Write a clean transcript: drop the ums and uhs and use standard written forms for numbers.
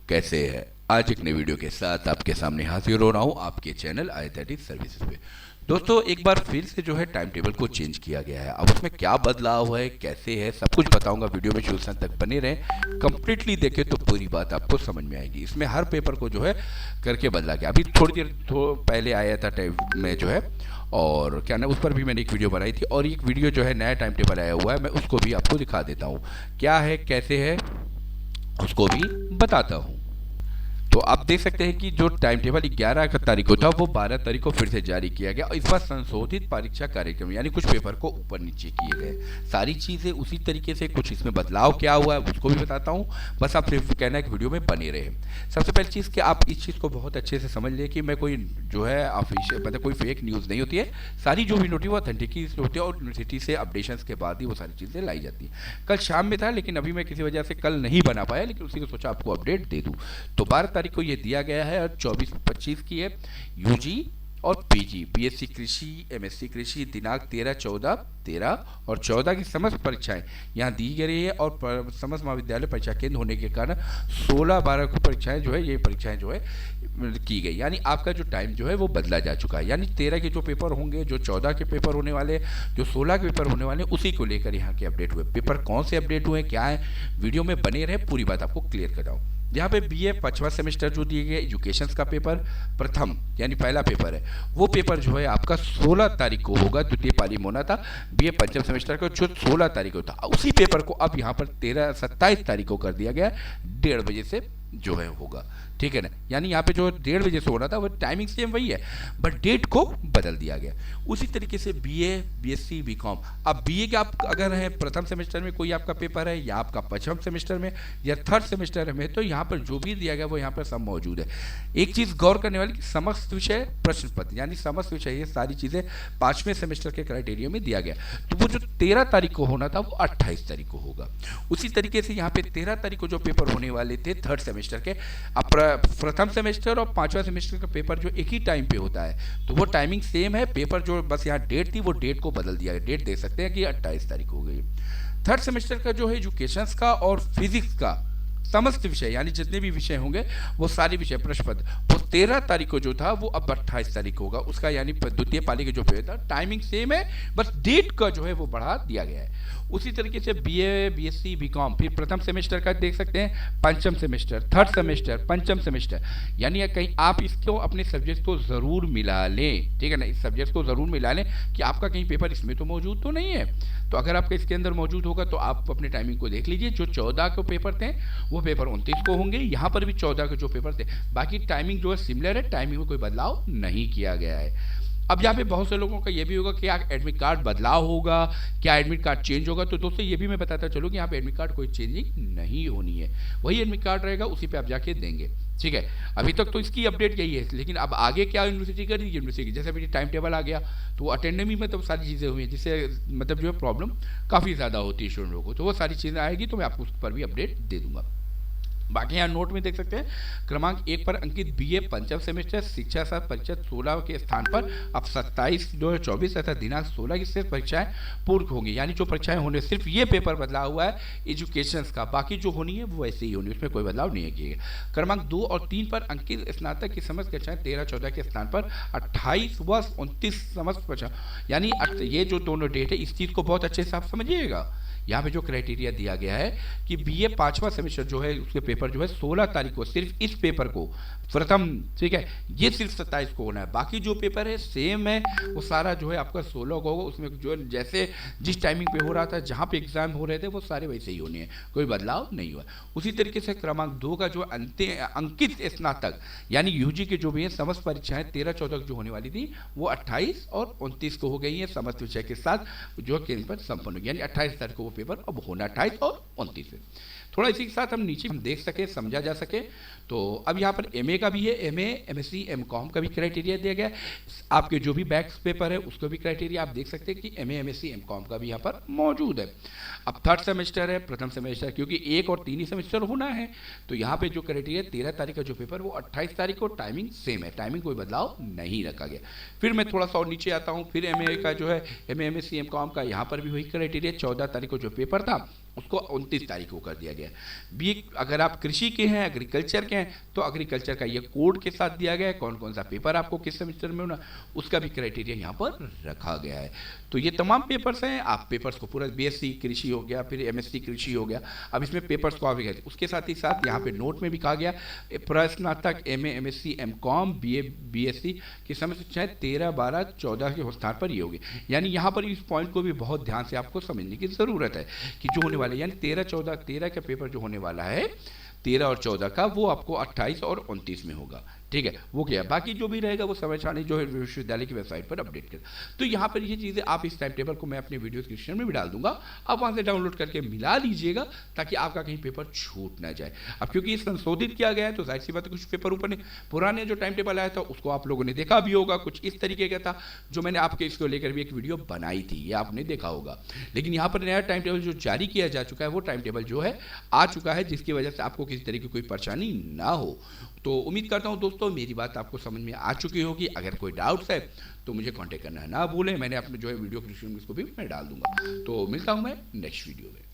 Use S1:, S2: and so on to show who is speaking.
S1: कैसे है। आज एक नई वीडियो के साथ आपके सामने हाजिर हो रहा हूँ आपके चैनल आईआईटी सर्विसेज पे। दोस्तों एक बार फिर से जो है टाइम टेबल को चेंज किया गया है। अब उसमें क्या बदलाव है, कैसे है, सब कुछ बताऊंगा। वीडियो में शुरू से अंत तक बने रहें, कंप्लीटली देखें तो पूरी बात आपको समझ में आएगी। इसमें हर पेपर को जो है करके बदला गया। अभी थोड़ी देर पहले आया था टाइम में जो है, और क्या ना, उस पर भी मैंने एक वीडियो बनाई थी, और एक वीडियो जो है नया टाइम टेबल आया हुआ है, मैं उसको भी आपको दिखा देता हूँ। क्या है, कैसे है, उसको भी बताता हूँ। तो आप देख सकते हैं कि जो टाइम टेबल 11 तारीख को था वो 12 तारीख को फिर से जारी किया गया, और इस बार संशोधित परीक्षा कार्यक्रम यानी कुछ पेपर को ऊपर नीचे किए गए। सारी चीज़ें उसी तरीके से, कुछ इसमें बदलाव क्या हुआ है उसको भी बताता हूँ। बस आप सिर्फ कहना है कि वीडियो में बने रहे। सबसे पहली चीज़ कि आप इस चीज़ को बहुत अच्छे से समझ लें कि मैं कोई जो है ऑफिशियल मतलब कोई फेक न्यूज़ नहीं होती है। सारी जो भी नोटिस वो ऑथेंटिकी होती है, और यूनिवर्सिटी से अपडेशन के बाद ही वो सारी चीज़ें लाई जाती हैं। कल शाम में था, लेकिन अभी मैं किसी वजह से कल नहीं बना पाया, लेकिन उसी को सोचा आपको अपडेट दे दूँ। तो 12 तारीख को ये दिया गया है, और 24-25 की है यूजी और पीजी, बीएससी कृषि, एमएससी कृषि, दिनांक 13 और 14 की समस्त परीक्षाएं यहाँ दी गई है। और समस्त महाविद्यालय परीक्षा केंद्र होने के कारण 16-12 की परीक्षाएं जो है, ये परीक्षाएं जो है की गई। यानी आपका जो टाइम जो है वो बदला जा चुका है। यानी 13 के जो पेपर होंगे, जो 14 के पेपर होने वाले, जो 16 के पेपर होने वाले, उसी को लेकर यहाँ के अपडेट हुए। पेपर कौन से अपडेट हुए, क्या है, वीडियो में बने रहे, पूरी बात आपको क्लियर कराऊँ। यहाँ पे बीए 5वां सेमेस्टर जो दिए गए एजुकेशन का पेपर प्रथम यानी पहला पेपर है, वो पेपर जो है आपका 16 तारीख को होगा। द्वितीय पाली में होना था बीए 5वें सेमेस्टर का, जो 16 तारीख को था। उसी पेपर को अब यहाँ पर 27 तारीख को कर दिया गया, 1:30 बजे से जो है होगा। ठीक है ना, यानी यहाँ पे जो 1:30 बजे से होना था वो टाइमिंग सेम वही है, बट डेट को बदल दिया गया। उसी तरीके से बीए, बीएससी, बीकॉम। अब बीए के आप अगर है प्रथम सेमेस्टर में कोई आपका पेपर है, या आपका 5वें सेमेस्टर में या 3rd सेमेस्टर में, तो यहाँ पर जो भी दिया गया वो यहाँ पर सब मौजूद है। एक चीज़ गौर करने वाली कि समस्त विषय प्रश्न पत्र यानी समस्त विषय, ये सारी चीज़ें 5वें सेमेस्टर के क्राइटेरिया में दिया गया। तो वो जो 13 तारीख को होना था वो 28 तारीख को होगा। उसी तरीके से यहाँ पे 13 तारीख को जो पेपर होने वाले थे 3rd सेमेस्टर के, अब प्रथम सेमेस्टर और 5वां सेमेस्टर का पेपर जो एक ही टाइम पे होता है, तो वो टाइमिंग सेम है। पेपर जो बस यहाँ डेट थी वो डेट को बदल दिया है। डेट देख सकते हैं कि 28 तारीख हो गई। 3rd सेमेस्टर का जो है एजुकेशन का और फिजिक्स का समस्त विषय यानी जितने भी विषय होंगे वो सारे विषय प्रश्न पत्र, वो 13 तारीख को जो था वो अब 28 तारीख होगा उसका। यानी द्वितीय पाली के जो पेपर था टाइमिंग सेम है, बस डेट का जो है वो बढ़ा दिया गया है। उसी तरीके से बीए, बीएससी, बीकॉम, फिर प्रथम सेमेस्टर का देख सकते हैं, 5वां सेमेस्टर, 3rd सेमेस्टर, 5वां सेमेस्टर। यानी कहीं आप इसको अपने सब्जेक्ट को ज़रूर मिला लें। ठीक है ना, इस सब्जेक्ट को ज़रूर मिला लें कि आपका कहीं पेपर इसमें तो मौजूद तो नहीं है। तो अगर आपका इसके अंदर मौजूद होगा तो आप अपने टाइमिंग को देख लीजिए। जो 14 के पेपर थे वो पेपर 29 को होंगे। यहाँ पर भी 14 के जो पेपर थे, बाकी टाइमिंग जो है सिमिलर है, टाइमिंग में कोई बदलाव नहीं किया गया है। अब यहाँ पे बहुत से लोगों का ये भी होगा कि क्या एडमिट कार्ड बदलाव होगा, क्या एडमिट कार्ड चेंज होगा। तो दोस्तों ये भी मैं बताता चलूँ कि यहाँ पे एडमिट कार्ड कोई चेंजिंग नहीं होनी है, वही एडमिट कार्ड रहेगा, उसी पे आप जाके देंगे। ठीक है, अभी तक तो इसकी अपडेट यही है, लेकिन अब आगे क्या यूनिवर्सिटी करेगी, यूनिवर्सिटी जैसे अभी टाइम टेबल आ गया तो अटेंडेंस में तो सारी चीज़ें हुई हैं, जिससे मतलब जो है प्रॉब्लम काफ़ी ज़्यादा होती है स्टूडेंटों को। तो वो सारी चीज़ें आएगी तो मैं आपको उस पर भी अपडेट दे दूंगा। बाकी यहाँ नोट में देख सकते हैं क्रमांक 1 पर अंकित बीए 5वां सेमेस्टर शिक्षा शास्त्र परीक्षा 16 के स्थान पर अब 27/2/24 तथा दिनांक 16 की शेष परीक्षाएं पूर्ण होंगी। यानी जो परीक्षाएं होने, सिर्फ ये पेपर बदला हुआ है एजुकेशन का, बाकी जो होनी है वो वैसे ही होनी, उसमें कोई बदलाव नहीं है किया गया। क्रमांक 2 और 3 पर अंकित स्नातक की समस्त कक्षाएं 13-14 के स्थान पर 28 व 29 समस्त परीक्षा। यानी ये जो दोनों डेट है इस चीज़ को बहुत अच्छे से आप समझिएगा। यहाँ पे जो क्राइटेरिया दिया गया है कि बीए 5वां सेमेस्टर जो है उसके पेपर जो है 16 तारीख को, सिर्फ इस पेपर को प्रथम, ठीक है, ये सिर्फ 27 को होना है। बाकी जो पेपर है सेम है, वो सारा जो है आपका 16 को होगा। उसमें जो जैसे जिस टाइमिंग पे हो रहा था, जहाँ पे एग्जाम हो रहे थे, वो सारे वैसे ही होने हैं, कोई बदलाव नहीं हुआ। उसी तरीके से क्रमांक 2 का जो अंकित स्नातक यानी यूजी के जो भी है समस्त परीक्षाएं 13-14 जो होने वाली थी वो 28 और 29 को हो गई है, समस्त विषय के साथ जो केंद्र पर संपन्न हो गया। यानी 28 तारीख को पेपर अब होना 28 और 29 है। थोड़ा इसी के साथ हम नीचे हम देख सके, समझा जा सके। तो अब यहाँ पर एमए का भी है, एमए, एमएससी, एमकॉम का भी क्राइटेरिया दिया गया है। आपके जो भी बैक पेपर है उसको भी क्राइटेरिया आप देख सकते हैं कि एमए, एमएससी, एमकॉम का भी यहाँ पर मौजूद है। अब 3rd सेमेस्टर है, प्रथम सेमेस्टर, क्योंकि 1 और 3 ही सेमेस्टर होना है, तो यहाँ पे जो क्राइटेरिया 13 तारीख का जो पेपर वो 28 तारीख को, टाइमिंग सेम है, टाइमिंग कोई बदलाव नहीं रखा गया। फिर मैं थोड़ा सा और नीचे आता हूँ, फिर एमए का जो है, एमए, एमएससी, एमकॉम का यहाँ पर भी वही क्राइटेरिया 14 तारीख को जो पेपर था उसको 29 तारीख को कर दिया गया है। बी अगर आप कृषि के हैं, एग्रीकल्चर के हैं, तो एग्रीकल्चर का ये कोड के साथ दिया गया है, कौन कौन सा पेपर आपको किस सेमेस्टर में होना, उसका भी क्राइटेरिया यहाँ पर रखा गया है। तो ये तमाम पेपर्स हैं, आप पेपर्स को पूरा बीएससी कृषि हो गया, फिर एमएससी कृषि हो गया, अब इसमें पेपर्स को आप उसके साथ ही साथ यहाँ पे नोट में भी कहा गया प्रस्नातक, MA, MSc, MCom, BA, BSc के समय से चाहे 13, 12, 14 के स्थान पर ये होगी। यानी यहाँ पर इस पॉइंट को भी बहुत ध्यान से आपको समझने की ज़रूरत है कि जो होने वाले यानी 13, 14, 13 का पेपर जो होने वाला है 13 और 14 का, वो आपको 28 और 29 में होगा। ठीक है, वो क्या है, बाकी जो भी रहेगा वो समय सारणी जो है विश्वविद्यालय की वेबसाइट पर अपडेट कर। तो यहाँ पर ये चीज़ें आप इस टाइम टेबल को मैं अपने वीडियो डिस्क्रिप्शन में भी डाल दूंगा, आप वहाँ से डाउनलोड करके मिला लीजिएगा ताकि आपका कहीं पेपर छूट ना जाए। अब क्योंकि ये संशोधित किया गया है तो जाहिर सी बात है कुछ पेपर ऊपर नहीं, पुराने जो टाइम टेबल आया था उसको आप लोगों ने देखा भी होगा, कुछ इस तरीके का था जो मैंने आपके इसको लेकर भी एक वीडियो बनाई थी, ये आपने देखा होगा। लेकिन यहाँ पर नया टाइम टेबल जो जारी किया जा चुका है वो टाइम टेबल जो है आ चुका है, जिसकी वजह से आपको किसी तरीके की कोई परेशानी ना हो। तो उम्मीद करता हूँ दोस्तों मेरी बात आपको समझ में आ चुकी होगी। अगर कोई डाउट्स है तो मुझे कांटेक्ट करना ना भूलें, मैंने अपने जो है वीडियो डिस्क्रिप्शन में इसको भी मैं डाल दूंगा। तो मिलता हूँ मैं नेक्स्ट वीडियो में।